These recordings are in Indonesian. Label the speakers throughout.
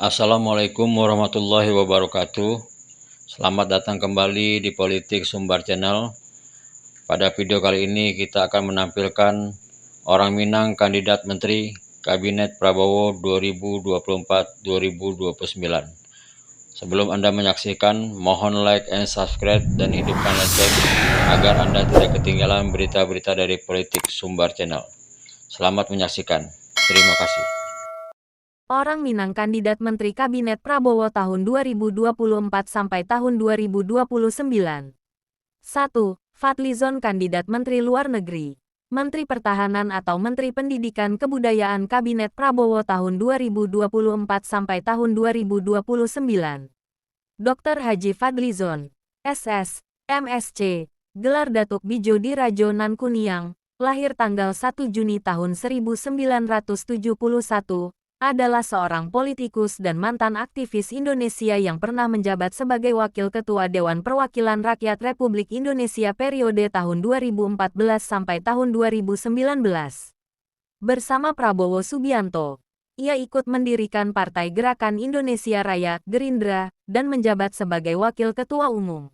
Speaker 1: Assalamualaikum warahmatullahi wabarakatuh. Selamat datang kembali di Politik Sumbar Channel. Pada video kali ini kita akan menampilkan orang Minang kandidat Menteri Kabinet Prabowo 2024-2029. Sebelum Anda menyaksikan, mohon like and subscribe dan hidupkan lonceng agar Anda tidak ketinggalan berita-berita dari Politik Sumbar Channel. Selamat menyaksikan. Terima kasih.
Speaker 2: Orang Minang kandidat Menteri Kabinet Prabowo tahun 2024 sampai tahun 2029. 1. Fadlizon kandidat Menteri Luar Negeri, Menteri Pertahanan atau Menteri Pendidikan Kebudayaan Kabinet Prabowo tahun 2024 sampai tahun 2029. Dr. Haji Fadlizon, SS, MSc, gelar Datuk Bijo di Rajo Nan Kuniang, lahir tanggal 1 Juni tahun 1971, adalah seorang politikus dan mantan aktivis Indonesia yang pernah menjabat sebagai Wakil Ketua Dewan Perwakilan Rakyat Republik Indonesia periode tahun 2014 sampai tahun 2019. Bersama Prabowo Subianto, ia ikut mendirikan Partai Gerakan Indonesia Raya, Gerindra, dan menjabat sebagai Wakil Ketua Umum.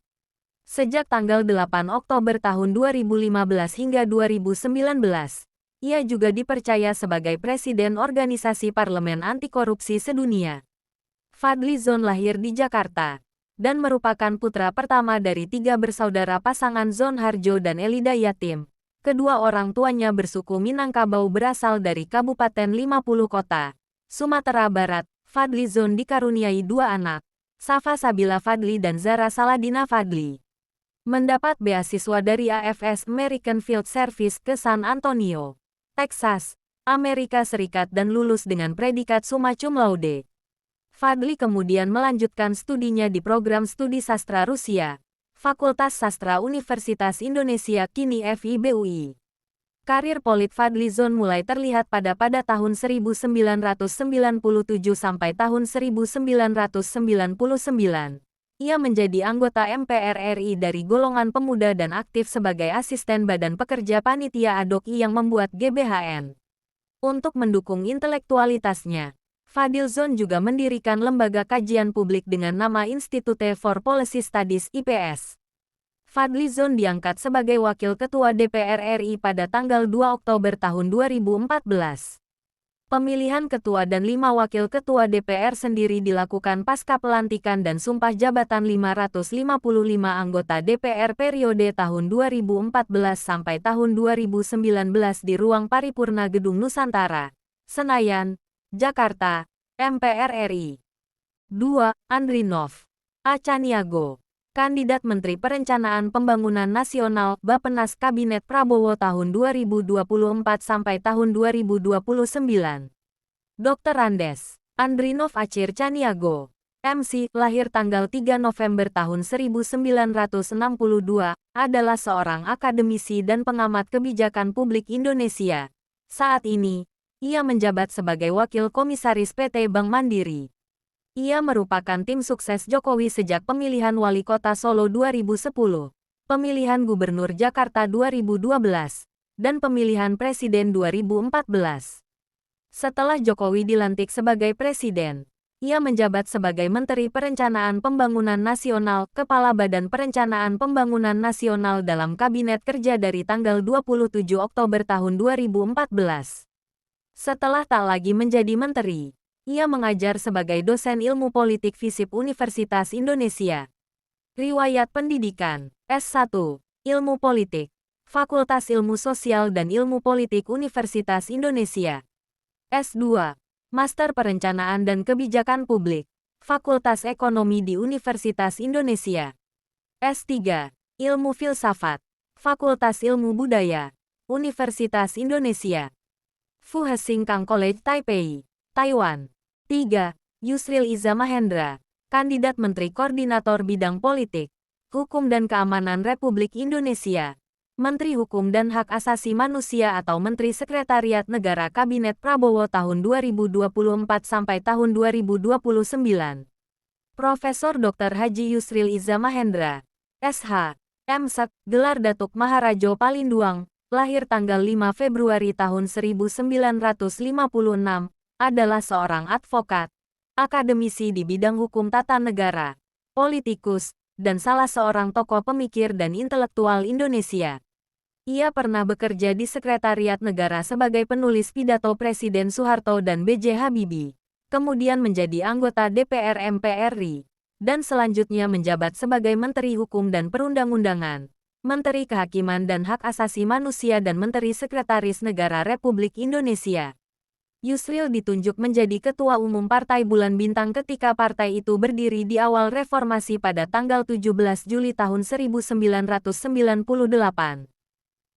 Speaker 2: Sejak tanggal 8 Oktober tahun 2015 hingga 2019, ia juga dipercaya sebagai Presiden Organisasi Parlemen Anti Korupsi Sedunia. Fadlizon lahir di Jakarta dan merupakan putra pertama dari 3 bersaudara pasangan Zon Harjo dan Elida Yatim. Kedua orang tuanya bersuku Minangkabau berasal dari Kabupaten 50 Kota, Sumatera Barat. Fadlizon dikaruniai 2 anak, Safa Sabila Fadli dan Zara Saladina Fadli. Mendapat beasiswa dari AFS American Field Service ke San Antonio, Texas, Amerika Serikat dan lulus dengan predikat summa cum laude. Fadli kemudian melanjutkan studinya di program studi sastra Rusia, Fakultas Sastra Universitas Indonesia kini FIBUI. Karir politik Fadlizon mulai terlihat pada tahun 1997 sampai tahun 1999. Ia menjadi anggota MPR RI dari golongan pemuda dan aktif sebagai asisten Badan Pekerja Panitia Ad-hoc yang membuat GBHN. Untuk mendukung intelektualitasnya, Fadlizon juga mendirikan lembaga kajian publik dengan nama Institute for Policy Studies IPS. Fadlizon diangkat sebagai Wakil Ketua DPR RI pada tanggal 2 Oktober tahun 2014. Pemilihan ketua dan 5 wakil ketua DPR sendiri dilakukan pasca pelantikan dan sumpah jabatan 555 anggota DPR periode tahun 2014 sampai tahun 2019 di Ruang Paripurna Gedung Nusantara, Senayan, Jakarta, MPR RI. 2. Andrinov Acaniago, kandidat Menteri Perencanaan Pembangunan Nasional Bappenas Kabinet Prabowo tahun 2024 sampai tahun 2029. Dr. Andes Andrinov Acir Caniago, MC, lahir tanggal 3 November tahun 1962, adalah seorang akademisi dan pengamat kebijakan publik Indonesia. Saat ini, ia menjabat sebagai Wakil Komisaris PT Bank Mandiri. Ia merupakan tim sukses Jokowi sejak pemilihan Wali Kota Solo 2010, pemilihan Gubernur Jakarta 2012, dan pemilihan Presiden 2014. Setelah Jokowi dilantik sebagai Presiden, ia menjabat sebagai Menteri Perencanaan Pembangunan Nasional, Kepala Badan Perencanaan Pembangunan Nasional dalam Kabinet Kerja dari tanggal 27 Oktober tahun 2014. Setelah tak lagi menjadi menteri, ia mengajar sebagai dosen ilmu politik FISIP Universitas Indonesia. Riwayat pendidikan, S1, Ilmu Politik, Fakultas Ilmu Sosial dan Ilmu Politik Universitas Indonesia. S2, Master Perencanaan dan Kebijakan Publik, Fakultas Ekonomi di Universitas Indonesia. S3, Ilmu Filsafat, Fakultas Ilmu Budaya, Universitas Indonesia. Fu Hsing Kang College Taipei, Taiwan. 3. Yusril Iza Mahendra, kandidat Menteri Koordinator Bidang Politik, Hukum dan Keamanan Republik Indonesia, Menteri Hukum dan Hak Asasi Manusia atau Menteri Sekretariat Negara Kabinet Prabowo tahun 2024 sampai tahun 2029. Profesor Dr. Haji Yusril Iza Mahendra, SH, M.Sek, gelar Datuk Maharajo Palinduang, lahir tanggal 5 Februari tahun 1956, adalah seorang advokat, akademisi di bidang hukum tata negara, politikus, dan salah seorang tokoh pemikir dan intelektual Indonesia. Ia pernah bekerja di Sekretariat Negara sebagai penulis pidato Presiden Soeharto dan B.J. Habibie, kemudian menjadi anggota DPR MPR RI, dan selanjutnya menjabat sebagai Menteri Hukum dan Perundang-undangan, Menteri Kehakiman dan Hak Asasi Manusia dan Menteri Sekretaris Negara Republik Indonesia. Yusril ditunjuk menjadi Ketua Umum Partai Bulan Bintang ketika partai itu berdiri di awal reformasi pada tanggal 17 Juli tahun 1998.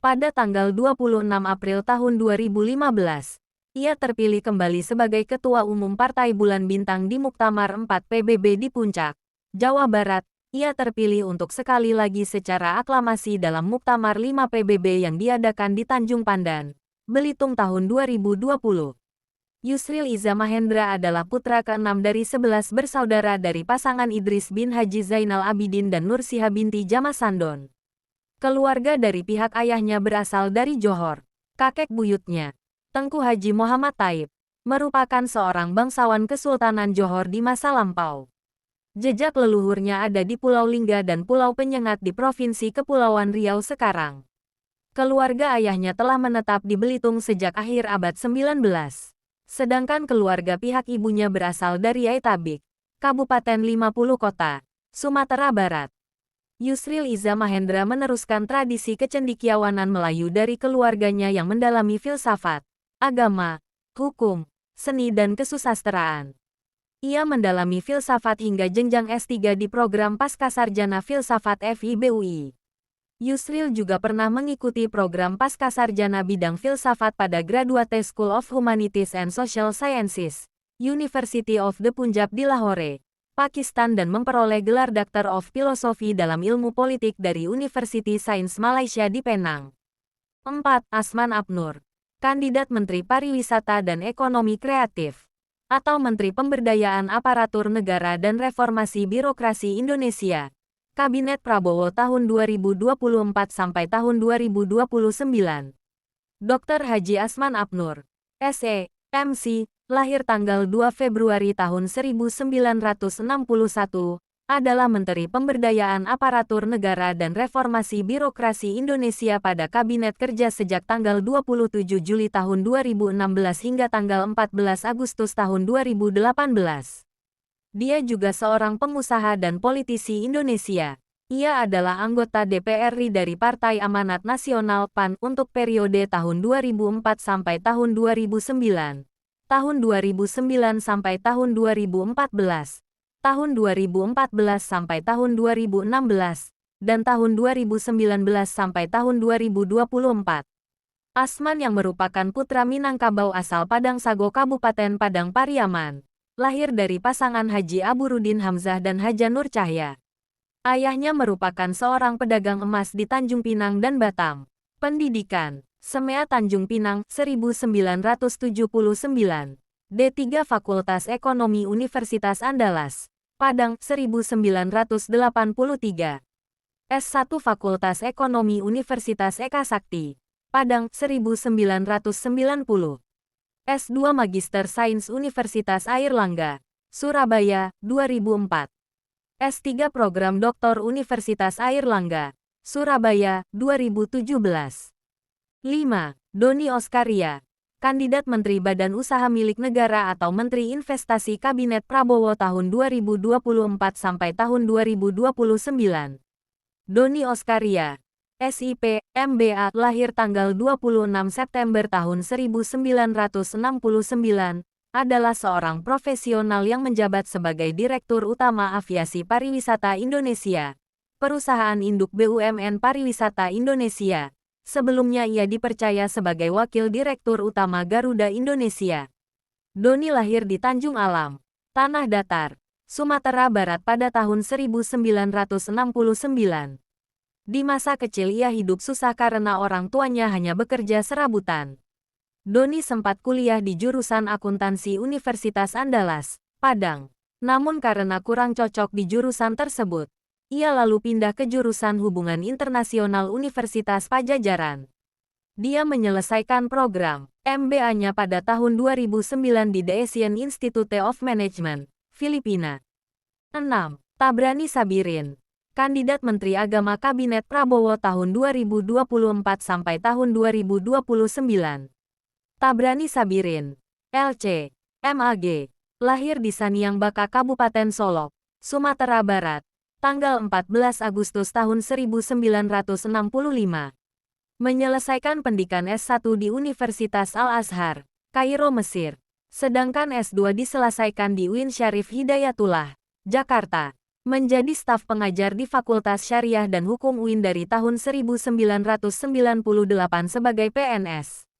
Speaker 2: Pada tanggal 26 April tahun 2015, ia terpilih kembali sebagai Ketua Umum Partai Bulan Bintang di Muktamar 4 PBB di Puncak, Jawa Barat. Ia terpilih untuk sekali lagi secara aklamasi dalam Muktamar 5 PBB yang diadakan di Tanjung Pandan, Belitung tahun 2020. Yusril Iza Mahendra adalah putra ke-6 dari 11 bersaudara dari pasangan Idris bin Haji Zainal Abidin dan Nursiha binti Jamasandon. Keluarga dari pihak ayahnya berasal dari Johor. Kakek buyutnya, Tengku Haji Muhammad Taib, merupakan seorang bangsawan Kesultanan Johor di masa lampau. Jejak leluhurnya ada di Pulau Lingga dan Pulau Penyengat di Provinsi Kepulauan Riau sekarang. Keluarga ayahnya telah menetap di Belitung sejak akhir abad 19. Sedangkan keluarga pihak ibunya berasal dari Aitabik, Kabupaten 50 Kota, Sumatera Barat. Yusril Iza Mahendra meneruskan tradisi kecendekiawanan Melayu dari keluarganya yang mendalami filsafat, agama, hukum, seni dan kesusastraan. Ia mendalami filsafat hingga jenjang S3 di program Pascasarjana Filsafat FIB-UI. Yusril juga pernah mengikuti program Pascasarjana bidang filsafat pada Graduate School of Humanities and Social Sciences, University of the Punjab di Lahore, Pakistan dan memperoleh gelar Doctor of Philosophy dalam ilmu politik dari University Science Malaysia di Penang. 4. Asman Abnur, kandidat Menteri Pariwisata dan Ekonomi Kreatif, atau Menteri Pemberdayaan Aparatur Negara dan Reformasi Birokrasi Indonesia. Kabinet Prabowo tahun 2024 sampai tahun 2029. Dr. Haji Asman Abnur, SE, MC, lahir tanggal 2 Februari tahun 1961, adalah Menteri Pemberdayaan Aparatur Negara dan Reformasi Birokrasi Indonesia pada Kabinet Kerja sejak tanggal 27 Juli tahun 2016 hingga tanggal 14 Agustus tahun 2018. Dia juga seorang pengusaha dan politisi Indonesia. Ia adalah anggota DPR RI dari Partai Amanat Nasional PAN untuk periode tahun 2004 sampai tahun 2009, tahun 2009 sampai tahun 2014, tahun 2014 sampai tahun 2016, dan tahun 2019 sampai tahun 2024. Asman yang merupakan putra Minangkabau asal Padang Sago Kabupaten Padang Pariaman, lahir dari pasangan Haji Aburudin Hamzah dan Haja Nur Cahya. Ayahnya merupakan seorang pedagang emas di Tanjung Pinang dan Batam. Pendidikan, SMEA Tanjung Pinang, 1979. D3 Fakultas Ekonomi Universitas Andalas, Padang, 1983. S1 Fakultas Ekonomi Universitas Eka Sakti, Padang, 1990. S2 Magister Sains Universitas Airlangga, Surabaya, 2004. S3 Program Doktor Universitas Airlangga, Surabaya, 2017. 5. Doni Oskaria, kandidat Menteri Badan Usaha Milik Negara atau Menteri Investasi Kabinet Prabowo tahun 2024 sampai tahun 2029. Doni Oskaria, SIP, MBA, lahir tanggal 26 September tahun 1969, adalah seorang profesional yang menjabat sebagai Direktur Utama Aviasi Pariwisata Indonesia, perusahaan induk BUMN Pariwisata Indonesia. Sebelumnya ia dipercaya sebagai Wakil Direktur Utama Garuda Indonesia. Doni lahir di Tanjung Alam, Tanah Datar, Sumatera Barat pada tahun 1969. Di masa kecil ia hidup susah karena orang tuanya hanya bekerja serabutan. Doni sempat kuliah di jurusan akuntansi Universitas Andalas, Padang. Namun karena kurang cocok di jurusan tersebut, ia lalu pindah ke jurusan Hubungan Internasional Universitas Pajajaran. Dia menyelesaikan program MBA-nya pada tahun 2009 di The Asian Institute of Management, Filipina. 6. Tabrani Sabirin, kandidat Menteri Agama Kabinet Prabowo tahun 2024 sampai tahun 2029. Tabrani Sabirin, LC, MAG, lahir di Saniang Baka, Kabupaten Solok, Sumatera Barat, tanggal 14 Agustus tahun 1965. Menyelesaikan pendidikan S1 di Universitas Al-Azhar, Kairo, Mesir. Sedangkan S2 diselesaikan di UIN Syarif Hidayatullah, Jakarta. Menjadi staf pengajar di Fakultas Syariah dan Hukum UIN dari tahun 1998 sebagai PNS.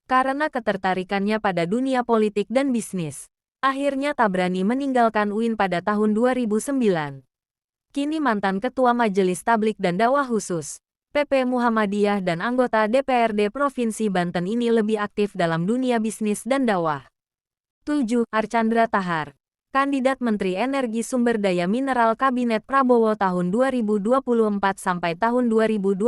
Speaker 2: Karena ketertarikannya pada dunia politik dan bisnis, akhirnya Tabrani meninggalkan UIN pada tahun 2009. Kini mantan Ketua Majelis Tablik dan Dakwah Khusus PP Muhammadiyah dan anggota DPRD Provinsi Banten ini lebih aktif dalam dunia bisnis dan dakwah. 7. Archandra Tahar, kandidat Menteri Energi Sumber Daya Mineral Kabinet Prabowo tahun 2024 sampai tahun 2029.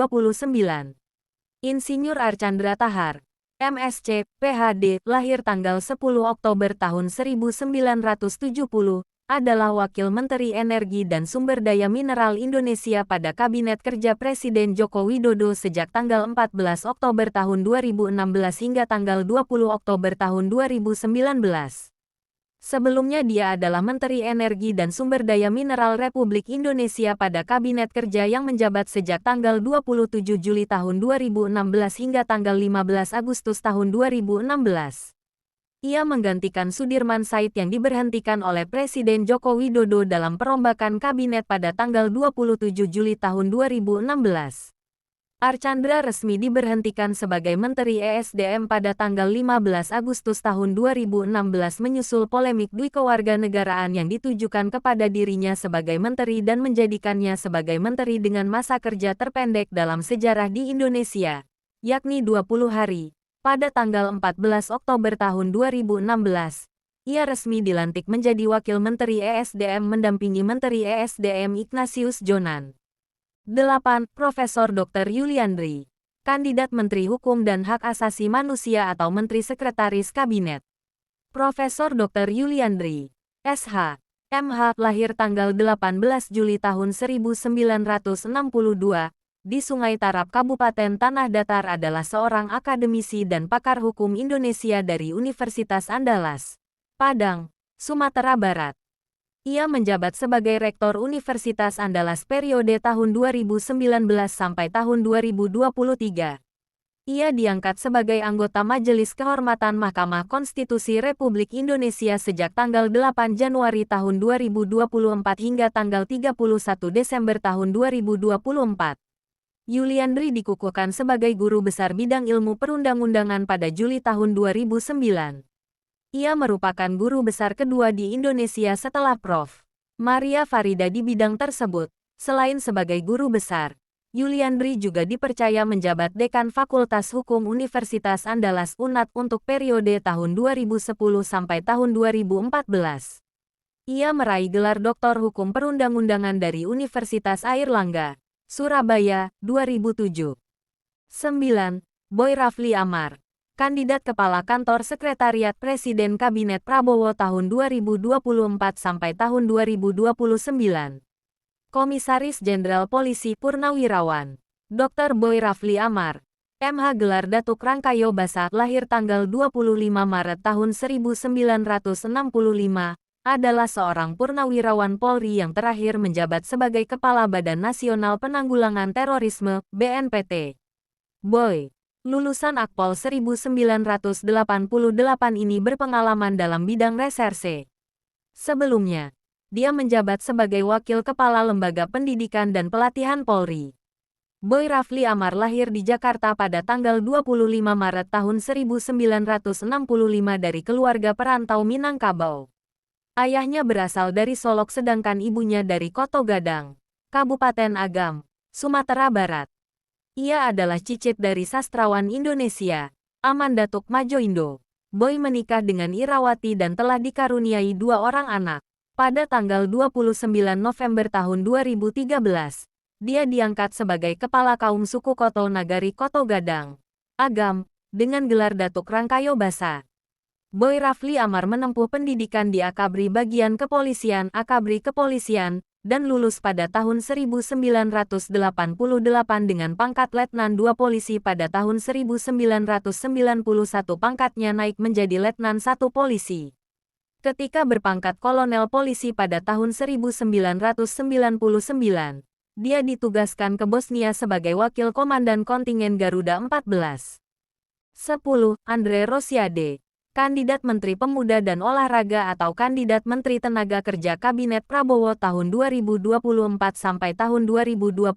Speaker 2: Insinyur Archandra Tahar, MSc, PhD, lahir tanggal 10 Oktober tahun 1970, adalah Wakil Menteri Energi dan Sumber Daya Mineral Indonesia pada Kabinet Kerja Presiden Joko Widodo sejak tanggal 14 Oktober tahun 2016 hingga tanggal 20 Oktober tahun 2019. Sebelumnya dia adalah Menteri Energi dan Sumber Daya Mineral Republik Indonesia pada Kabinet Kerja yang menjabat sejak tanggal 27 Juli tahun 2016 hingga tanggal 15 Agustus tahun 2016. Ia menggantikan Sudirman Said yang diberhentikan oleh Presiden Joko Widodo dalam perombakan kabinet pada tanggal 27 Juli tahun 2016. Archandra resmi diberhentikan sebagai Menteri ESDM pada tanggal 15 Agustus tahun 2016 menyusul polemik dui kewarganegaraan yang ditujukan kepada dirinya sebagai menteri dan menjadikannya sebagai menteri dengan masa kerja terpendek dalam sejarah di Indonesia, yakni 20 hari. Pada tanggal 14 Oktober tahun 2016, ia resmi dilantik menjadi Wakil Menteri ESDM mendampingi Menteri ESDM Ignatius Jonan. 8. Profesor Dr. Yuliandri, kandidat Menteri Hukum dan Hak Asasi Manusia atau Menteri Sekretaris Kabinet. Profesor Dr. Yuliandri, SH, MH, lahir tanggal 18 Juli tahun 1962, di Sungai Tarap, Kabupaten Tanah Datar adalah seorang akademisi dan pakar hukum Indonesia dari Universitas Andalas, Padang, Sumatera Barat. Ia menjabat sebagai Rektor Universitas Andalas periode tahun 2019 sampai tahun 2023. Ia diangkat sebagai anggota Majelis Kehormatan Mahkamah Konstitusi Republik Indonesia sejak tanggal 8 Januari tahun 2024 hingga tanggal 31 Desember tahun 2024. Yuliandri dikukuhkan sebagai Guru Besar Bidang Ilmu Perundang-undangan pada Juli tahun 2009. Ia merupakan guru besar kedua di Indonesia setelah Prof. Maria Farida di bidang tersebut. Selain sebagai guru besar, Yuliandri juga dipercaya menjabat Dekan Fakultas Hukum Universitas Andalas UNAD untuk periode tahun 2010 sampai tahun 2014. Ia meraih gelar Doktor Hukum Perundang-undangan dari Universitas Airlangga, Surabaya, 2007. 9. Boy Rafli Amar, kandidat Kepala Kantor Sekretariat Presiden Kabinet Prabowo tahun 2024 sampai tahun 2029. Komisaris Jenderal Polisi Purnawirawan, Dr. Boy Rafli Amar, MH, gelar Datuk Rangkayo Basa, lahir tanggal 25 Maret tahun 1965, adalah seorang purnawirawan Polri yang terakhir menjabat sebagai Kepala Badan Nasional Penanggulangan Terorisme, BNPT. Boy, lulusan Akpol 1988 ini berpengalaman dalam bidang reserse. Sebelumnya, dia menjabat sebagai Wakil Kepala Lembaga Pendidikan dan Pelatihan Polri. Boy Rafli Amar lahir di Jakarta pada tanggal 25 Maret tahun 1965 dari keluarga perantau Minangkabau. Ayahnya berasal dari Solok sedangkan ibunya dari Koto Gadang, Kabupaten Agam, Sumatera Barat. Ia adalah cicit dari sastrawan Indonesia, Aman Datuk Majoindo. Boy menikah dengan Irawati dan telah dikaruniai 2 orang anak. Pada tanggal 29 November tahun 2013, dia diangkat sebagai Kepala Kaum Suku Koto Nagari Koto Gadang, Agam, dengan gelar Datuk Rangkayo Basa. Boy Rafli Amar menempuh pendidikan di Akabri Bagian Kepolisian Akabri Kepolisian, dan lulus pada tahun 1988 dengan pangkat Letnan 2 Polisi pada tahun 1991 pangkatnya naik menjadi Letnan 1 Polisi. Ketika berpangkat Kolonel Polisi pada tahun 1999, dia ditugaskan ke Bosnia sebagai Wakil Komandan Kontingen Garuda 14. 10. Andre Rosiade, kandidat Menteri Pemuda dan Olahraga atau kandidat Menteri Tenaga Kerja Kabinet Prabowo tahun 2024 sampai tahun 2029.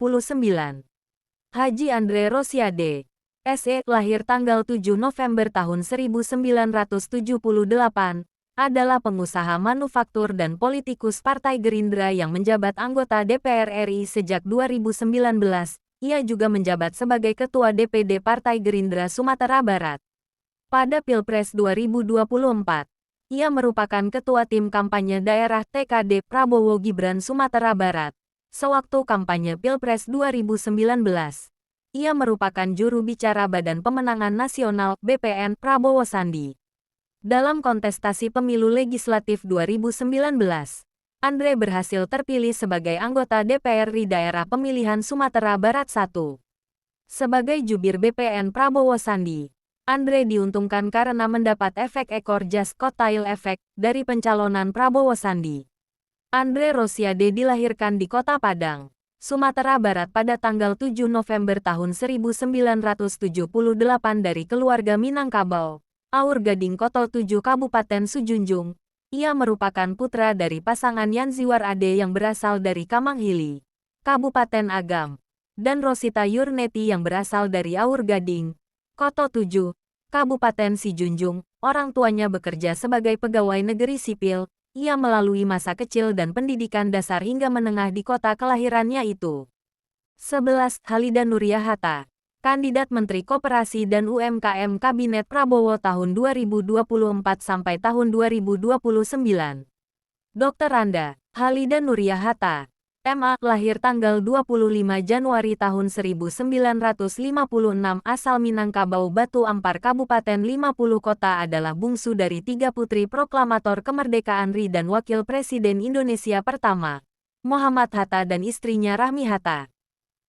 Speaker 2: Haji Andre Rosiade, SE, lahir tanggal 7 November tahun 1978, adalah pengusaha manufaktur dan politikus Partai Gerindra yang menjabat anggota DPR RI sejak 2019. Ia juga menjabat sebagai Ketua DPD Partai Gerindra Sumatera Barat. Pada Pilpres 2024, ia merupakan Ketua Tim Kampanye Daerah TKD Prabowo Gibran Sumatera Barat. Sewaktu kampanye Pilpres 2019, ia merupakan juru bicara Badan Pemenangan Nasional (BPN) Prabowo Sandi. Dalam kontestasi pemilu legislatif 2019, Andre berhasil terpilih sebagai anggota DPR RI Daerah Pemilihan Sumatera Barat 1. Sebagai jubir BPN Prabowo Sandi, Andre diuntungkan karena mendapat efek ekor jas kotail efek dari pencalonan Prabowo Sandi. Andre Rosiade dilahirkan di Kota Padang, Sumatera Barat pada tanggal 7 November tahun 1978 dari keluarga Minangkabau, Aur Gading Koto 7 Kabupaten Sujunjung. Ia merupakan putra dari pasangan Yanziwar Ade yang berasal dari Kamanghili, Kabupaten Agam, dan Rosita Yurneti yang berasal dari Aur Gading, Koto 7, Kabupaten Sijunjung. Orang tuanya bekerja sebagai pegawai negeri sipil. Ia melalui masa kecil dan pendidikan dasar hingga menengah di kota kelahirannya itu. 11. Halida Nuria Hatta, kandidat Menteri Koperasi dan UMKM Kabinet Prabowo tahun 2024 sampai tahun 2029. Dr. Randa Halida Nuria Hatta, MA, lahir tanggal 25 Januari tahun 1956, asal Minangkabau Batu Ampar Kabupaten 50 Kota, adalah bungsu dari 3 putri proklamator kemerdekaan RI dan Wakil Presiden Indonesia pertama, Muhammad Hatta, dan istrinya Rahmi Hatta.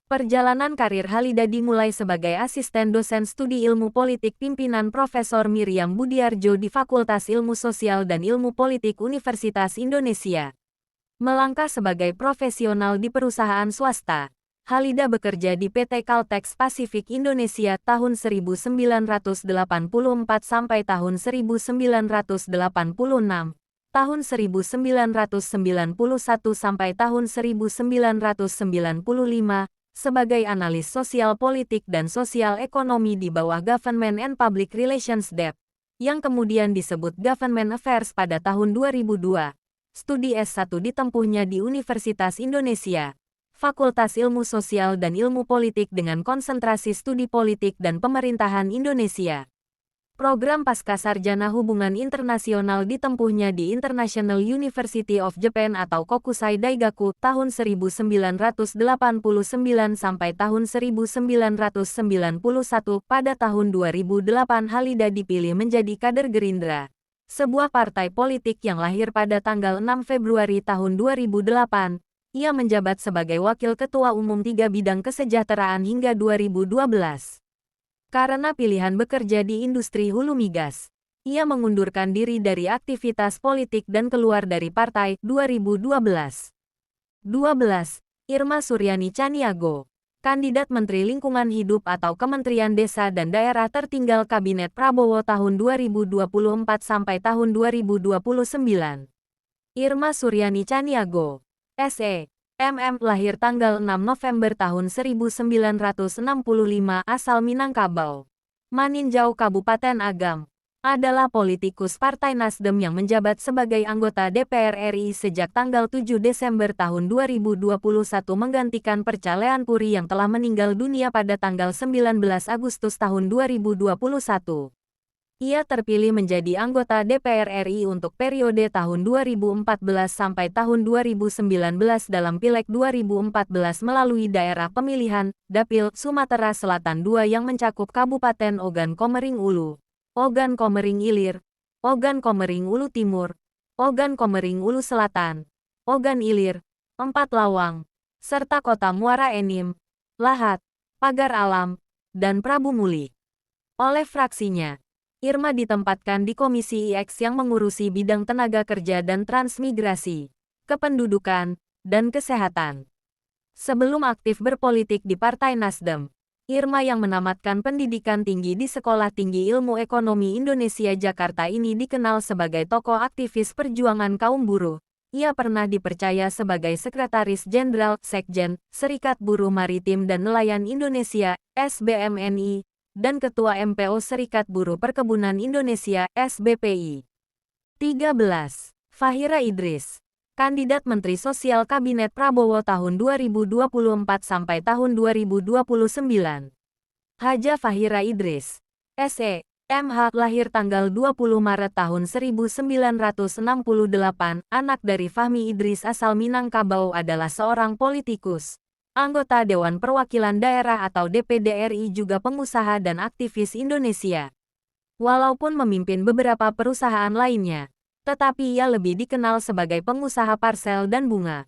Speaker 2: Perjalanan karir Halida dimulai sebagai asisten dosen studi ilmu politik pimpinan Profesor Miriam Budiarjo di Fakultas Ilmu Sosial dan Ilmu Politik Universitas Indonesia. Melangkah sebagai profesional di perusahaan swasta, Halida bekerja di PT Caltex Pasifik Indonesia tahun 1984 sampai tahun 1986, tahun 1991 sampai tahun 1995, sebagai analis sosial politik dan sosial ekonomi di bawah Government and Public Relations Dep, yang kemudian disebut Government Affairs pada tahun 2002. Studi S1 ditempuhnya di Universitas Indonesia, Fakultas Ilmu Sosial dan Ilmu Politik dengan konsentrasi studi politik dan pemerintahan Indonesia. Program Pascasarjana Hubungan Internasional ditempuhnya di International University of Japan atau Kokusai Daigaku tahun 1989 sampai tahun 1991. Pada tahun 2008 Halida dipilih menjadi kader Gerindra, sebuah partai politik yang lahir pada tanggal 6 Februari tahun 2008. Ia menjabat sebagai Wakil Ketua Umum 3 Bidang Kesejahteraan hingga 2012. Karena pilihan bekerja di industri hulu migas, ia mengundurkan diri dari aktivitas politik dan keluar dari partai 2012. 12. Irma Suryani Caniago, kandidat Menteri Lingkungan Hidup atau Kementerian Desa dan Daerah Tertinggal Kabinet Prabowo tahun 2024 sampai tahun 2029. Irma Suryani Caniago, SE, MM, lahir tanggal 6 November tahun 1965, asal Minangkabau, Maninjau Kabupaten Agam, adalah politikus Partai Nasdem yang menjabat sebagai anggota DPR RI sejak tanggal 7 Desember tahun 2021 menggantikan Percalean Puri yang telah meninggal dunia pada tanggal 19 Agustus tahun 2021. Ia terpilih menjadi anggota DPR RI untuk periode tahun 2014 sampai tahun 2019 dalam Pileg 2014 melalui daerah pemilihan, Dapil, Sumatera Selatan II yang mencakup Kabupaten Ogan Komering Ulu, Ogan Komering Ilir, Ogan Komering Ulu Timur, Ogan Komering Ulu Selatan, Ogan Ilir, 4 Lawang, serta Kota Muara Enim, Lahat, Pagar Alam, dan Prabu Muli. Oleh fraksinya, Irma ditempatkan di Komisi IX yang mengurusi bidang tenaga kerja dan transmigrasi, kependudukan, dan kesehatan. Sebelum aktif berpolitik di Partai Nasdem, Irma yang menamatkan pendidikan tinggi di Sekolah Tinggi Ilmu Ekonomi Indonesia Jakarta ini dikenal sebagai tokoh aktivis perjuangan kaum buruh. Ia pernah dipercaya sebagai Sekretaris Jenderal Sekjen Serikat Buruh Maritim dan Nelayan Indonesia (SBMNI) dan Ketua MPO Serikat Buruh Perkebunan Indonesia (SBPI). 13. Fahira Idris, kandidat Menteri Sosial Kabinet Prabowo tahun 2024 sampai tahun 2029. Haja Fahira Idris, SE, MH, lahir tanggal 20 Maret tahun 1968, anak dari Fahmi Idris asal Minangkabau, adalah seorang politikus, anggota Dewan Perwakilan Daerah atau DPD RI, juga pengusaha dan aktivis Indonesia. Walaupun memimpin beberapa perusahaan lainnya, tetapi ia lebih dikenal sebagai pengusaha parsel dan bunga.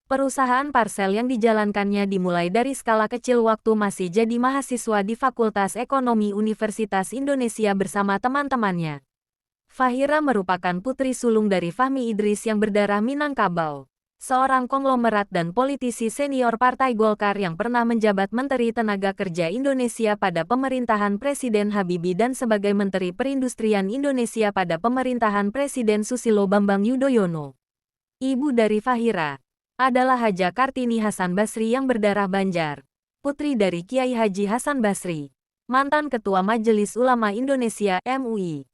Speaker 2: Perusahaan parsel yang dijalankannya dimulai dari skala kecil waktu masih jadi mahasiswa di Fakultas Ekonomi Universitas Indonesia bersama teman-temannya. Fahira merupakan putri sulung dari Fahmi Idris yang berdarah Minangkabau, seorang konglomerat dan politisi senior Partai Golkar yang pernah menjabat Menteri Tenaga Kerja Indonesia pada pemerintahan Presiden Habibie dan sebagai Menteri Perindustrian Indonesia pada pemerintahan Presiden Susilo Bambang Yudhoyono. Ibu dari Fahira adalah Haja Kartini Hasan Basri yang berdarah Banjar, putri dari Kiai Haji Hasan Basri, mantan Ketua Majelis Ulama Indonesia (MUI).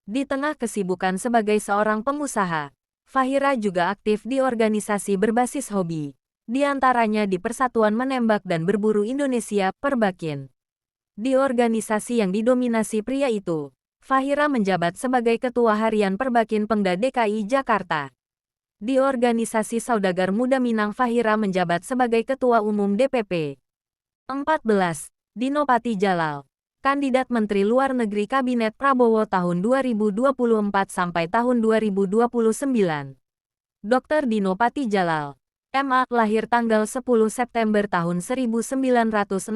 Speaker 2: Di tengah kesibukan sebagai seorang pengusaha, Fahira juga aktif di organisasi berbasis hobi, di antaranya di Persatuan Menembak dan Berburu Indonesia (Perbakin). Di organisasi yang didominasi pria itu, Fahira menjabat sebagai Ketua Harian Perbakin Pemda DKI Jakarta. Di organisasi Saudagar Muda Minang, Fahira menjabat sebagai Ketua Umum DPP. 14. Dino Patijalal, kandidat Menteri Luar Negeri Kabinet Prabowo tahun 2024 sampai tahun 2029. Dr. Dino Patijalal, MA, lahir tanggal 10 September tahun 1965,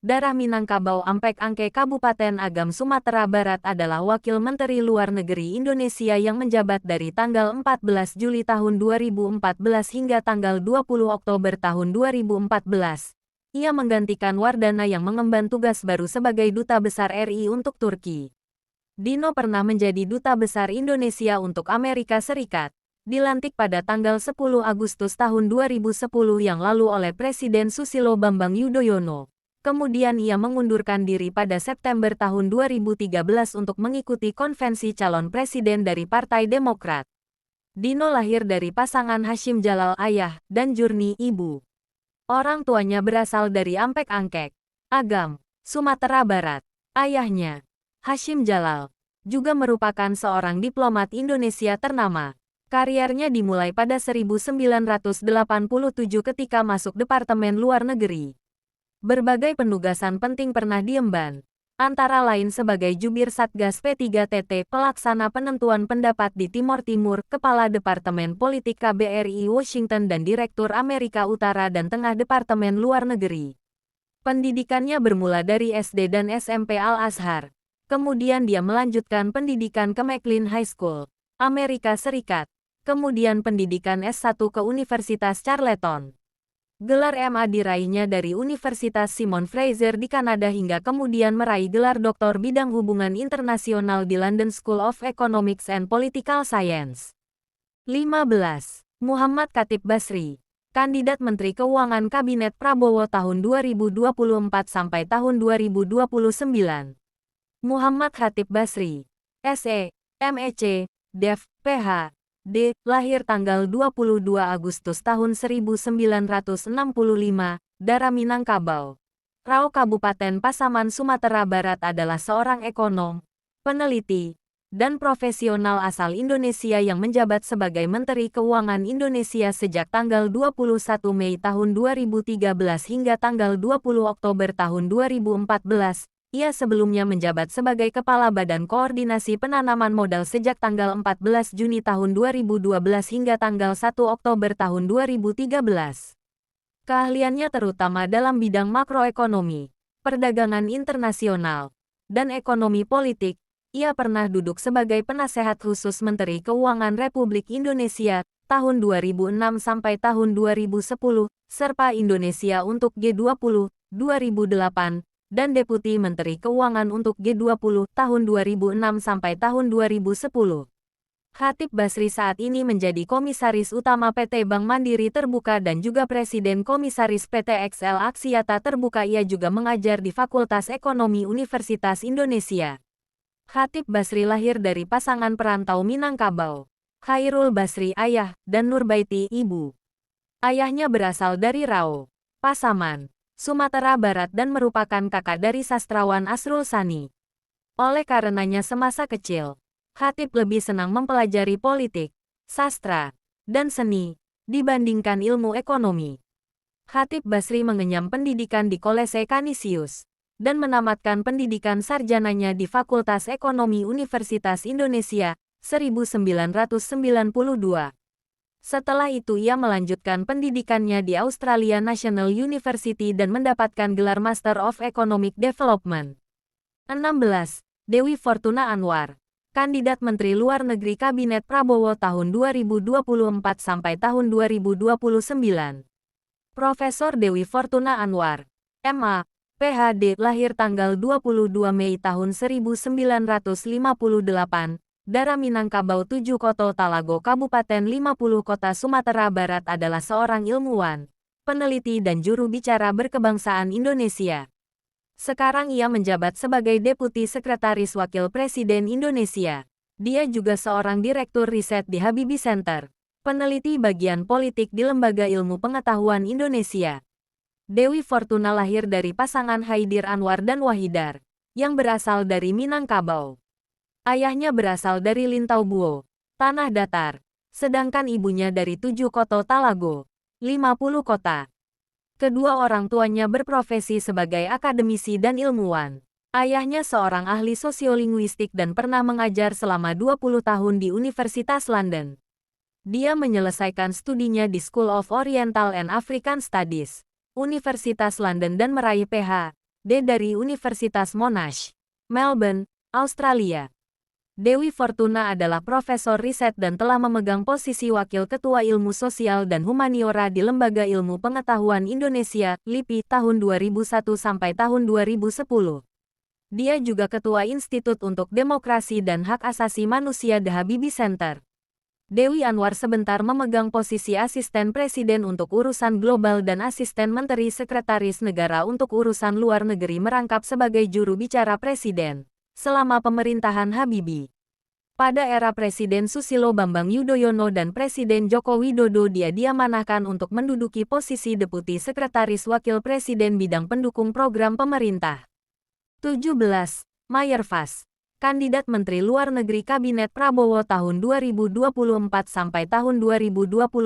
Speaker 2: darah Minangkabau Ampek Angke Kabupaten Agam Sumatera Barat, adalah Wakil Menteri Luar Negeri Indonesia yang menjabat dari tanggal 14 Juli tahun 2014 hingga tanggal 20 Oktober tahun 2014. Ia menggantikan Wardana yang mengemban tugas baru sebagai Duta Besar RI untuk Turki. Dino pernah menjadi Duta Besar Indonesia untuk Amerika Serikat, dilantik pada tanggal 10 Agustus tahun 2010 yang lalu oleh Presiden Susilo Bambang Yudhoyono. Kemudian ia mengundurkan diri pada September tahun 2013 untuk mengikuti konvensi calon presiden dari Partai Demokrat. Dino lahir dari pasangan Hashim Jalal ayah dan Jurni ibu. Orang tuanya berasal dari Ampek Angkek, Agam, Sumatera Barat. Ayahnya, Hashim Jalal, juga merupakan seorang diplomat Indonesia ternama. Kariernya dimulai pada 1987 ketika masuk Departemen Luar Negeri. Berbagai penugasan penting pernah diemban, antara lain sebagai Jubir Satgas P3TT, pelaksana penentuan pendapat di Timor Timur, Kepala Departemen Politik KBRI Washington dan Direktur Amerika Utara dan Tengah Departemen Luar Negeri. Pendidikannya bermula dari SD dan SMP Al-Azhar. Kemudian dia melanjutkan pendidikan ke McLean High School, Amerika Serikat. Kemudian pendidikan S1 ke Universitas Charleton. Gelar MA diraihnya dari Universitas Simon Fraser di Kanada hingga kemudian meraih gelar doktor bidang hubungan internasional di London School of Economics and Political Science. 15. Muhammad Khatib Basri, kandidat Menteri Keuangan Kabinet Prabowo tahun 2024 sampai tahun 2029. Muhammad Khatib Basri, SE, MEC, DEF, PH. D. Lahir tanggal 22 Agustus tahun 1965, darah Minangkabau, Rau Kabupaten Pasaman, Sumatera Barat, adalah seorang ekonom, peneliti, dan profesional asal Indonesia yang menjabat sebagai Menteri Keuangan Indonesia sejak tanggal 21 Mei tahun 2013 hingga tanggal 20 Oktober tahun 2014. Ia sebelumnya menjabat sebagai Kepala Badan Koordinasi Penanaman Modal sejak tanggal 14 Juni tahun 2012 hingga tanggal 1 Oktober tahun 2013. Keahliannya terutama dalam bidang makroekonomi, perdagangan internasional, dan ekonomi politik. Ia pernah duduk sebagai penasehat khusus Menteri Keuangan Republik Indonesia tahun 2006 sampai tahun 2010, serta Indonesia untuk G20 2008, dan Deputi Menteri Keuangan untuk G20 tahun 2006 sampai tahun 2010. Khatib Basri saat ini menjadi Komisaris Utama PT Bank Mandiri Terbuka dan juga Presiden Komisaris PT XL Aksiata Terbuka. Ia juga mengajar di Fakultas Ekonomi Universitas Indonesia. Khatib Basri lahir dari pasangan perantau Minangkabau, Khairul Basri ayah, dan Nurbaiti ibu. Ayahnya berasal dari Rao, Pasaman, Sumatera Barat dan merupakan kakak dari sastrawan Asrul Sani. Oleh karenanya semasa kecil, Khatib lebih senang mempelajari politik, sastra, dan seni, dibandingkan ilmu ekonomi. Khatib Basri mengenyam pendidikan di Kolese Kanisius, dan menamatkan pendidikan sarjananya di Fakultas Ekonomi Universitas Indonesia, 1992. Setelah itu ia melanjutkan pendidikannya di Australia National University dan mendapatkan gelar Master of Economic Development. 16. Dewi Fortuna Anwar, kandidat Menteri Luar Negeri Kabinet Prabowo tahun 2024 sampai tahun 2029. Profesor Dewi Fortuna Anwar, MA, PhD, lahir tanggal 22 Mei tahun 1958. Dara Minangkabau 7 Koto Talago Kabupaten 50 Kota Sumatera Barat adalah seorang ilmuwan, peneliti dan juru bicara berkebangsaan Indonesia. Sekarang ia menjabat sebagai Deputi Sekretaris Wakil Presiden Indonesia. Dia juga seorang Direktur Riset di Habibie Center, peneliti bagian politik di Lembaga Ilmu Pengetahuan Indonesia. Dewi Fortuna lahir dari pasangan Haidir Anwar dan Wahidar, yang berasal dari Minangkabau. Ayahnya berasal dari Lintau Buo, tanah datar, sedangkan ibunya dari 7 Koto Talago, 50 kota. Kedua orang tuanya berprofesi sebagai akademisi dan ilmuwan. Ayahnya seorang ahli sosiolinguistik dan pernah mengajar selama 20 tahun di Universitas London. Dia menyelesaikan studinya di School of Oriental and African Studies, Universitas London dan meraih Ph.D. dari Universitas Monash, Melbourne, Australia. Dewi Fortuna adalah profesor riset dan telah memegang posisi Wakil Ketua Ilmu Sosial dan Humaniora di Lembaga Ilmu Pengetahuan Indonesia, LIPI, tahun 2001 sampai tahun 2010. Dia juga Ketua Institut untuk Demokrasi dan Hak Asasi Manusia The Habibie Center. Dewi Anwar sebentar memegang posisi Asisten Presiden untuk Urusan Global dan Asisten Menteri Sekretaris Negara untuk Urusan Luar Negeri merangkap sebagai juru bicara Presiden selama pemerintahan Habibie. Pada era Presiden Susilo Bambang Yudhoyono dan Presiden Joko Widodo dia diamanahkan untuk menduduki posisi Deputi Sekretaris Wakil Presiden bidang pendukung program pemerintah. 17. Mayer Fas, kandidat Menteri Luar Negeri Kabinet Prabowo tahun 2024 sampai tahun 2029.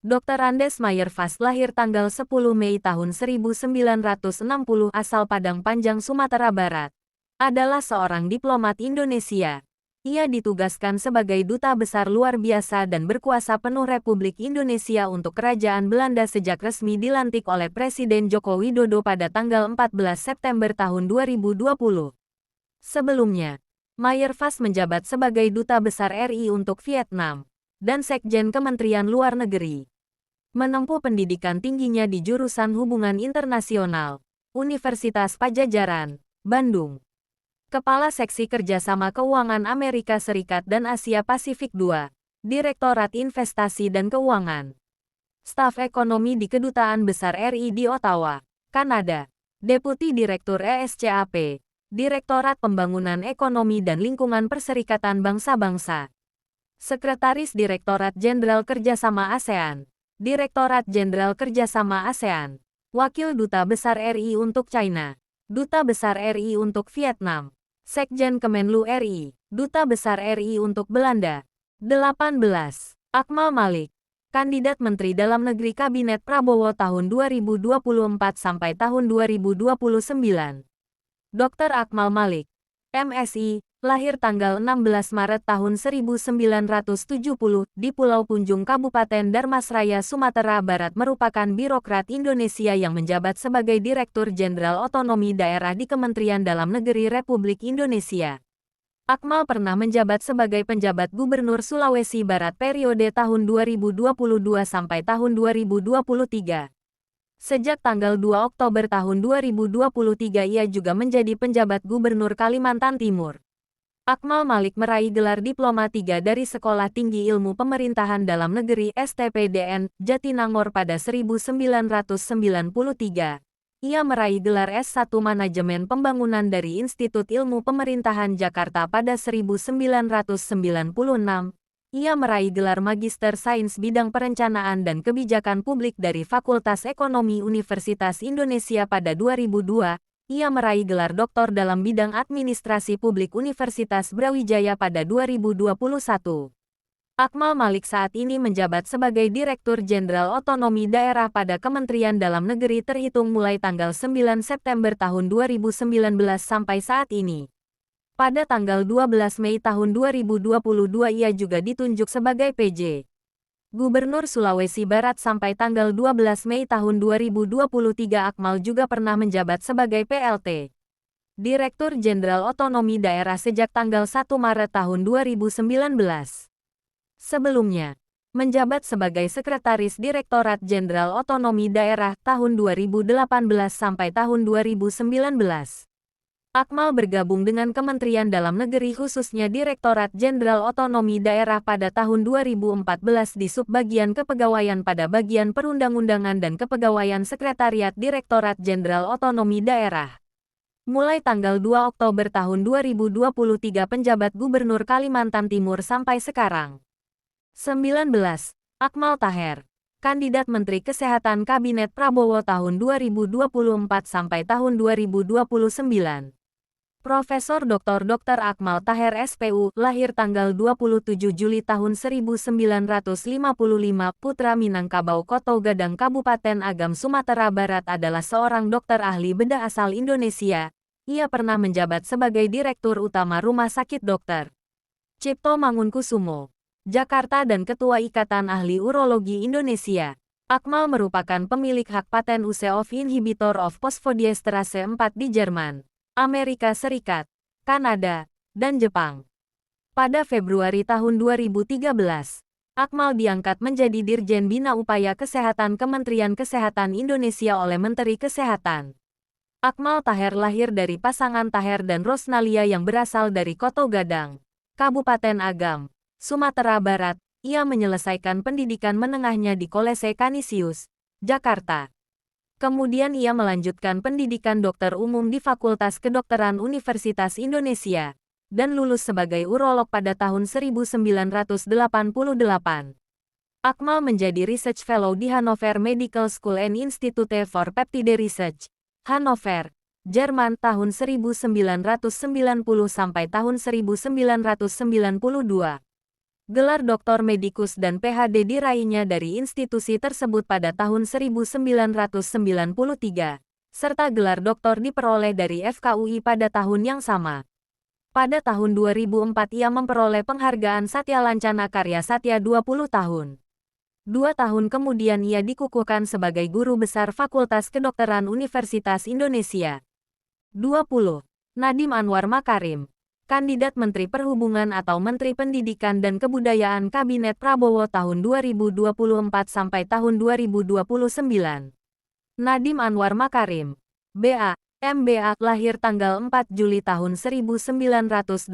Speaker 2: Dr. Andes Mayer Fas lahir tanggal 10 Mei tahun 1960 asal Padang Panjang, Sumatera Barat. Adalah seorang diplomat Indonesia. Ia ditugaskan sebagai Duta Besar Luar Biasa dan berkuasa penuh Republik Indonesia untuk Kerajaan Belanda sejak resmi dilantik oleh Presiden Joko Widodo pada tanggal 14 September tahun 2020. Sebelumnya, Mayer Fas menjabat sebagai Duta Besar RI untuk Vietnam dan Sekjen Kementerian Luar Negeri. Menempuh pendidikan tingginya di jurusan Hubungan Internasional, Universitas Padjadjaran, Bandung. Kepala Seksi Kerjasama Keuangan Amerika Serikat dan Asia Pasifik II, Direktorat Investasi dan Keuangan. Staf Ekonomi di Kedutaan Besar RI di Ottawa, Kanada. Deputi Direktur ESCAP, Direktorat Pembangunan Ekonomi dan Lingkungan Perserikatan Bangsa-Bangsa. Sekretaris Direktorat Jenderal Kerjasama ASEAN, Direktorat Jenderal Kerjasama ASEAN. Wakil Duta Besar RI untuk China, Duta Besar RI untuk Vietnam. Sekjen Kemenlu RI, Duta Besar RI untuk Belanda. 18. Akmal Malik, kandidat Menteri Dalam Negeri Kabinet Prabowo tahun 2024 sampai tahun 2029. Dr. Akmal Malik, MSI, lahir tanggal 16 Maret tahun 1970 di Pulau Punjung, Kabupaten Dharmasraya, Sumatera Barat, merupakan birokrat Indonesia yang menjabat sebagai Direktur Jenderal Otonomi Daerah di Kementerian Dalam Negeri Republik Indonesia. Akmal pernah menjabat sebagai penjabat Gubernur Sulawesi Barat periode tahun 2022 sampai tahun 2023. Sejak tanggal 2 Oktober tahun 2023 ia juga menjadi penjabat Gubernur Kalimantan Timur. Akmal Malik meraih gelar Diploma 3 dari Sekolah Tinggi Ilmu Pemerintahan Dalam Negeri STPDN, Jatinangor pada 1993. Ia meraih gelar S1 Manajemen Pembangunan dari Institut Ilmu Pemerintahan Jakarta pada 1996. Ia meraih gelar Magister Sains Bidang Perencanaan dan Kebijakan Publik dari Fakultas Ekonomi Universitas Indonesia pada 2002. Ia meraih gelar doktor dalam bidang Administrasi Publik Universitas Brawijaya pada 2021. Akmal Malik saat ini menjabat sebagai Direktur Jenderal Otonomi Daerah pada Kementerian Dalam Negeri terhitung mulai tanggal 9 September tahun 2019 sampai saat ini. Pada tanggal 12 Mei tahun 2022 ia juga ditunjuk sebagai PJ Gubernur Sulawesi Barat sampai tanggal 12 Mei tahun 2023. Akmal juga pernah menjabat sebagai PLT Direktur Jenderal Otonomi Daerah sejak tanggal 1 Maret tahun 2019. Sebelumnya, menjabat sebagai Sekretaris Direktorat Jenderal Otonomi Daerah tahun 2018 sampai tahun 2019. Akmal bergabung dengan Kementerian Dalam Negeri khususnya Direktorat Jenderal Otonomi Daerah pada tahun 2014 di Subbagian Kepegawaian pada Bagian Perundang-undangan dan Kepegawaian Sekretariat Direktorat Jenderal Otonomi Daerah. Mulai tanggal 2 Oktober tahun 2023 penjabat Gubernur Kalimantan Timur sampai sekarang. 19. Akmal Taher, kandidat Menteri Kesehatan Kabinet Prabowo tahun 2024 sampai tahun 2029. Profesor Dr. Akmal Taher SPU, lahir tanggal 27 Juli tahun 1955, putra Minangkabau Koto Gadang Kabupaten Agam Sumatera Barat, adalah seorang dokter ahli bedah asal Indonesia. Ia pernah menjabat sebagai Direktur Utama Rumah Sakit Dr. Cipto Mangunkusumo, Jakarta dan Ketua Ikatan Ahli Urologi Indonesia. Akmal merupakan pemilik hak paten use of inhibitor of phosphodiesterase 4 di Jerman, Amerika Serikat, Kanada, dan Jepang. Pada Februari tahun 2013, Akmal diangkat menjadi Dirjen Bina Upaya Kesehatan Kementerian Kesehatan Indonesia oleh Menteri Kesehatan. Akmal Taher lahir dari pasangan Taher dan Rosnalia yang berasal dari Koto Gadang, Kabupaten Agam, Sumatera Barat. Ia menyelesaikan pendidikan menengahnya di Kolese Kanisius, Jakarta. Kemudian ia melanjutkan pendidikan dokter umum di Fakultas Kedokteran Universitas Indonesia, dan lulus sebagai urolog pada tahun 1988. Akmal menjadi Research Fellow di Hannover Medical School and Institute for Peptide Research, Hannover, Jerman tahun 1990 sampai tahun 1992. Gelar Doktor Medikus dan PhD diraihnya dari institusi tersebut pada tahun 1993, serta gelar doktor diperoleh dari FKUI pada tahun yang sama. Pada tahun 2004 ia memperoleh penghargaan Satya Lancana Karya Satya 20 tahun. 2 tahun kemudian ia dikukuhkan sebagai Guru Besar Fakultas Kedokteran Universitas Indonesia. 20. Nadiem Anwar Makarim, kandidat Menteri Perhubungan atau Menteri Pendidikan dan Kebudayaan Kabinet Prabowo tahun 2024 sampai tahun 2029. Nadiem Anwar Makarim, BA, MBA, lahir tanggal 4 Juli tahun 1984,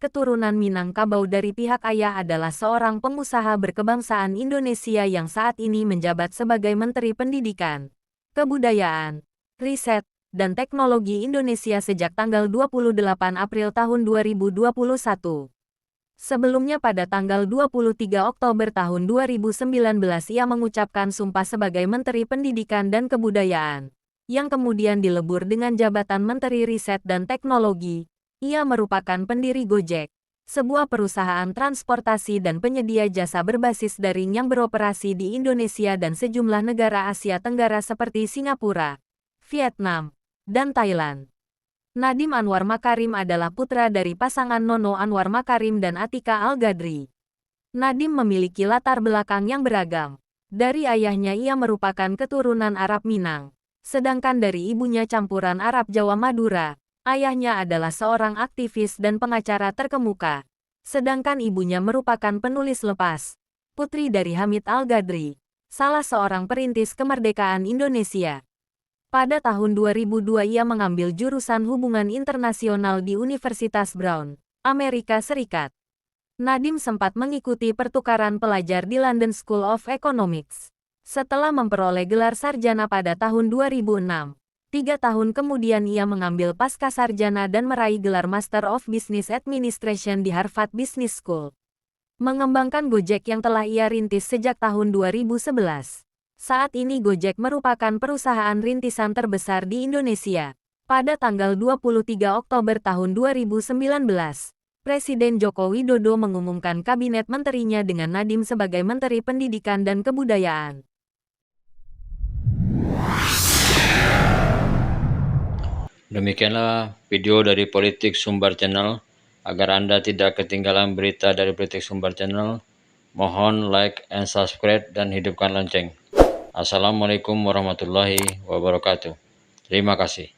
Speaker 2: keturunan Minangkabau dari pihak ayah, adalah seorang pengusaha berkebangsaan Indonesia yang saat ini menjabat sebagai Menteri Pendidikan, Kebudayaan, Riset, dan Teknologi Indonesia sejak tanggal 28 April tahun 2021. Sebelumnya pada tanggal 23 Oktober tahun 2019 ia mengucapkan sumpah sebagai Menteri Pendidikan dan Kebudayaan, yang kemudian dilebur dengan jabatan Menteri Riset dan Teknologi. Ia merupakan pendiri Gojek, sebuah perusahaan transportasi dan penyedia jasa berbasis daring yang beroperasi di Indonesia dan sejumlah negara Asia Tenggara seperti Singapura, Vietnam, dan Thailand. Nadiem Anwar Makarim adalah putra dari pasangan Nono Anwar Makarim dan Atika Al-Gadri. Nadiem memiliki latar belakang yang beragam. Dari ayahnya ia merupakan keturunan Arab Minang, sedangkan dari ibunya campuran Arab Jawa Madura. Ayahnya adalah seorang aktivis dan pengacara terkemuka, sedangkan ibunya merupakan penulis lepas, putri dari Hamid Al-Gadri, salah seorang perintis kemerdekaan Indonesia. Pada tahun 2002 ia mengambil jurusan Hubungan Internasional di Universitas Brown, Amerika Serikat. Nadiem sempat mengikuti pertukaran pelajar di London School of Economics. Setelah memperoleh gelar sarjana pada tahun 2006, 3 tahun kemudian ia mengambil pascasarjana dan meraih gelar Master of Business Administration di Harvard Business School. Mengembangkan Gojek yang telah ia rintis sejak tahun 2011. Saat ini Gojek merupakan perusahaan rintisan terbesar di Indonesia. Pada tanggal 23 Oktober tahun 2019, Presiden Joko Widodo mengumumkan kabinet menterinya dengan Nadiem sebagai Menteri Pendidikan dan Kebudayaan.
Speaker 1: Demikianlah video dari Politik Sumbar Channel. Agar Anda tidak ketinggalan berita dari Politik Sumbar Channel, mohon like and subscribe dan hidupkan lonceng. Assalamualaikum warahmatullahi wabarakatuh. Terima kasih.